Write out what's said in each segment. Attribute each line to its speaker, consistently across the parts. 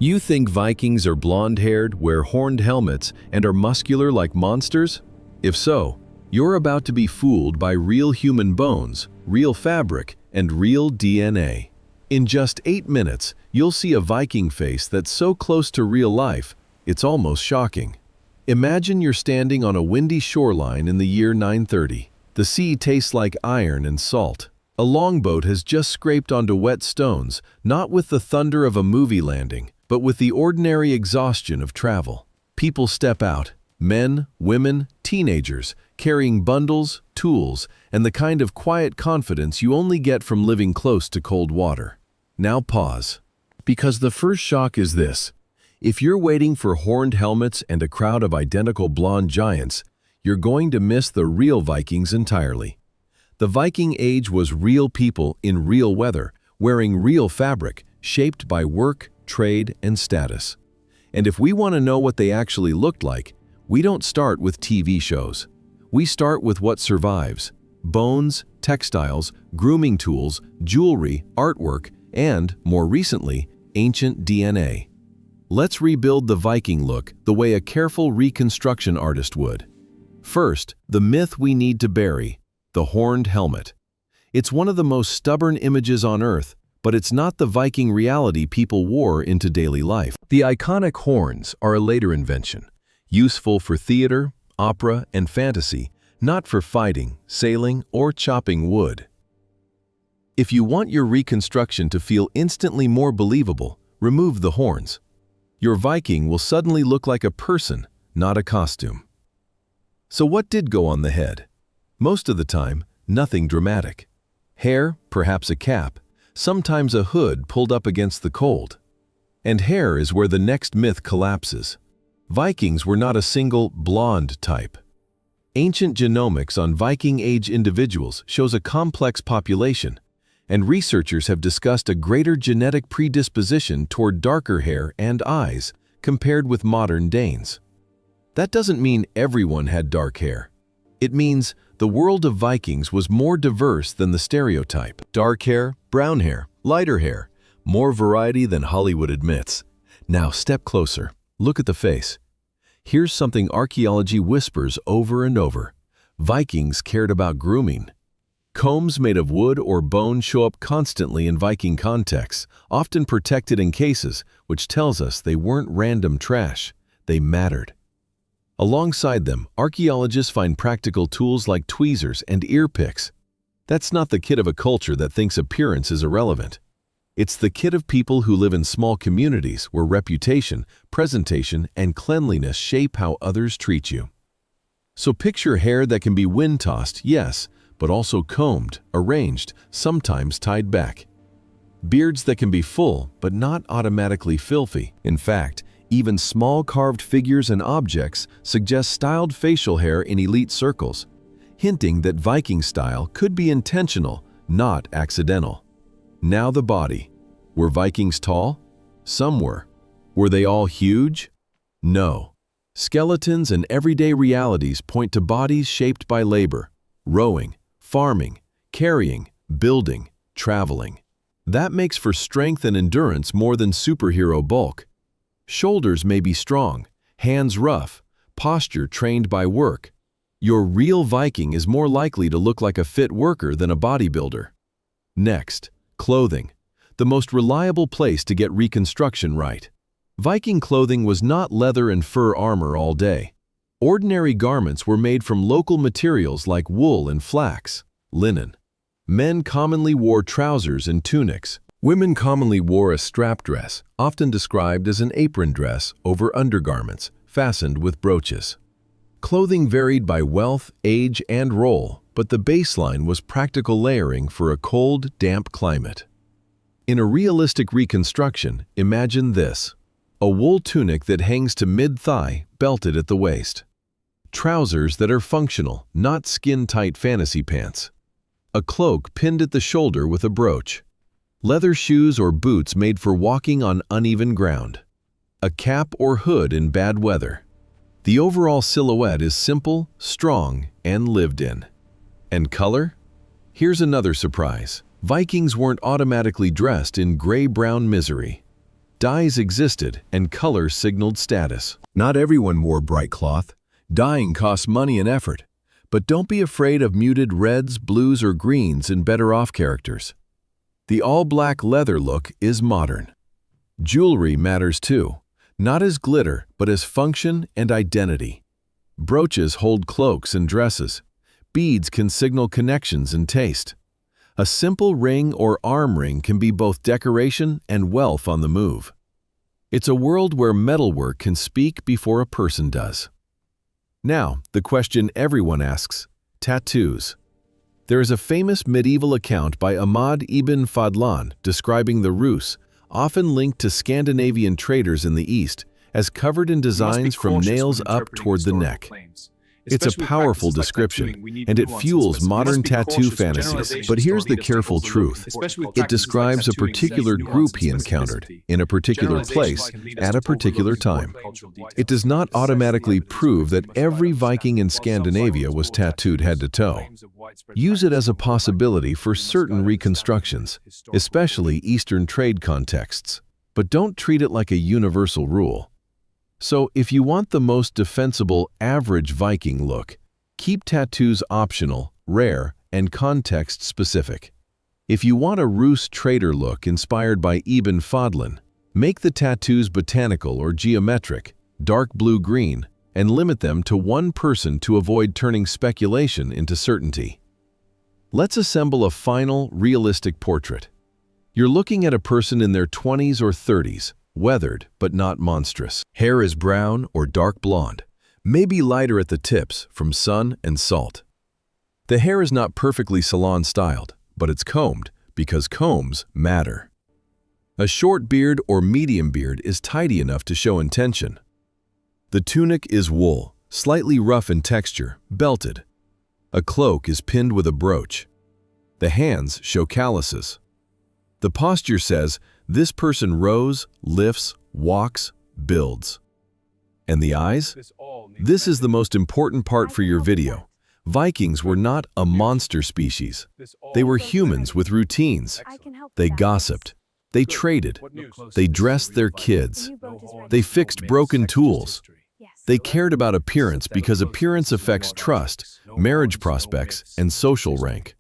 Speaker 1: You think Vikings are blonde-haired, wear horned helmets, and are muscular like monsters? If so, you're about to be fooled by real human bones, real fabric, and real DNA. In just 8 minutes, you'll see a Viking face that's so close to real life, it's almost shocking. Imagine you're standing on a windy shoreline in the year 930. The sea tastes like iron and salt. A longboat has just scraped onto wet stones, not with the thunder of a movie landing, but with the ordinary exhaustion of travel. People step out, men, women, teenagers, carrying bundles, tools, and the kind of quiet confidence you only get from living close to cold water. Now pause. Because the first shock is this. If you're waiting for horned helmets and a crowd of identical blonde giants, you're going to miss the real Vikings entirely. The Viking Age was real people in real weather, wearing real fabric, shaped by work, trade, and status. And if we want to know what they actually looked like, we don't start with TV shows. We start with what survives: bones, textiles, grooming tools, jewelry, artwork, and, more recently, ancient DNA. Let's rebuild the Viking look the way a careful reconstruction artist would. First, the myth we need to bury: the horned helmet. It's one of the most stubborn images on Earth, but it's not the Viking reality people wore into daily life. The iconic horns are a later invention, useful for theater, opera, and fantasy, not for fighting, sailing, or chopping wood. If you want your reconstruction to feel instantly more believable, remove the horns. Your Viking will suddenly look like a person, not a costume. So what did go on the head? Most of the time, nothing dramatic. Hair, perhaps a cap, sometimes a hood pulled up against the cold. And hair is where the next myth collapses. Vikings were not a single blonde type. Ancient genomics on Viking Age individuals shows a complex population, and researchers have discussed a greater genetic predisposition toward darker hair and eyes compared with modern Danes. That doesn't mean everyone had dark hair. It means the world of Vikings was more diverse than the stereotype. Dark hair, brown hair, lighter hair, more variety than Hollywood admits. Now step closer, look at the face. Here's something archaeology whispers over and over. Vikings cared about grooming. Combs made of wood or bone show up constantly in Viking contexts, often protected in cases, which tells us they weren't random trash, they mattered. Alongside them, archaeologists find practical tools like tweezers and ear picks. That's not the kit of a culture that thinks appearance is irrelevant. It's the kit of people who live in small communities where reputation, presentation, and cleanliness shape how others treat you. So picture hair that can be wind-tossed, yes, but also combed, arranged, sometimes tied back. Beards that can be full, but not automatically filthy. In fact, even small carved figures and objects suggest styled facial hair in elite circles, hinting that Viking style could be intentional, not accidental. Now the body. Were Vikings tall? Some were. Were they all huge? No. Skeletons and everyday realities point to bodies shaped by labor, rowing, farming, carrying, building, traveling. That makes for strength and endurance more than superhero bulk. Shoulders may be strong, hands rough, posture trained by work. Your real Viking is more likely to look like a fit worker than a bodybuilder. Next, clothing, the most reliable place to get reconstruction right. Viking clothing was not leather and fur armor all day. Ordinary garments were made from local materials like wool and flax, linen. Men commonly wore trousers and tunics. Women commonly wore a strap dress, often described as an apron dress over undergarments, fastened with brooches. Clothing varied by wealth, age, and role, but the baseline was practical layering for a cold, damp climate. In a realistic reconstruction, imagine this: a wool tunic that hangs to mid-thigh, belted at the waist. Trousers that are functional, not skin-tight fantasy pants. A cloak pinned at the shoulder with a brooch. Leather shoes or boots made for walking on uneven ground. A cap or hood in bad weather. The overall silhouette is simple, strong, and lived in. And color? Here's another surprise. Vikings weren't automatically dressed in gray-brown misery. Dyes existed, and color signaled status. Not everyone wore bright cloth. Dyeing costs money and effort. But don't be afraid of muted reds, blues, or greens in better-off characters. The all-black leather look is modern. Jewelry matters too, not as glitter, but as function and identity. Brooches hold cloaks and dresses. Beads can signal connections and taste. A simple ring or arm ring can be both decoration and wealth on the move. It's a world where metalwork can speak before a person does. Now, the question everyone asks: tattoos. There is a famous medieval account by Ahmad ibn Fadlan describing the Rus, often linked to Scandinavian traders in the East, as covered in designs from nails up toward the neck. It's a powerful description, and it fuels modern tattoo fantasies. But here's the careful truth. It describes a particular group he encountered, in a particular place, at a particular time. It does not automatically prove that every Viking in Scandinavia was tattooed head to toe. Use it as a possibility for certain reconstructions, especially Eastern trade contexts. But don't treat it like a universal rule. So, if you want the most defensible average Viking look, keep tattoos optional, rare, and context-specific. If you want a Rus trader look inspired by Ibn Fadlan, make the tattoos botanical or geometric, dark blue-green, and limit them to one person to avoid turning speculation into certainty. Let's assemble a final, realistic portrait. You're looking at a person in their 20s or 30s, weathered but not monstrous. Hair is brown or dark blonde, maybe lighter at the tips from sun and salt. The hair is not perfectly salon-styled, but it's combed because combs matter. A short beard or medium beard is tidy enough to show intention. The tunic is wool, slightly rough in texture, belted. A cloak is pinned with a brooch. The hands show calluses. The posture says, this person rows, lifts, walks, builds. And the eyes? This is the most important part for your video. Vikings were not a monster species. They were humans with routines. They gossiped. They traded. They dressed their kids. They fixed broken tools. They cared about appearance because appearance affects trust, marriage prospects, and social rank.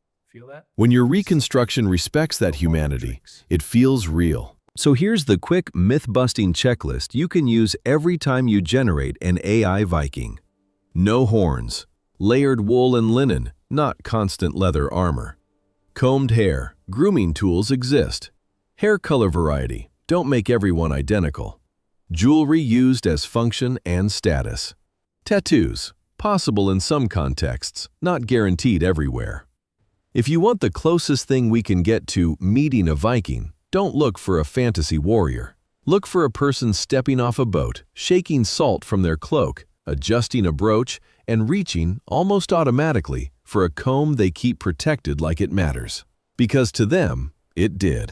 Speaker 1: When your reconstruction respects that humanity, it feels real. So here's the quick myth-busting checklist you can use every time you generate an AI Viking. No horns. Layered wool and linen, not constant leather armor. Combed hair. Grooming tools exist. Hair color variety. Don't make everyone identical. Jewelry used as function and status. Tattoos. Possible in some contexts, not guaranteed everywhere. If you want the closest thing we can get to meeting a Viking, don't look for a fantasy warrior. Look for a person stepping off a boat, shaking salt from their cloak, adjusting a brooch, and reaching, almost automatically, for a comb they keep protected like it matters. Because to them, it did.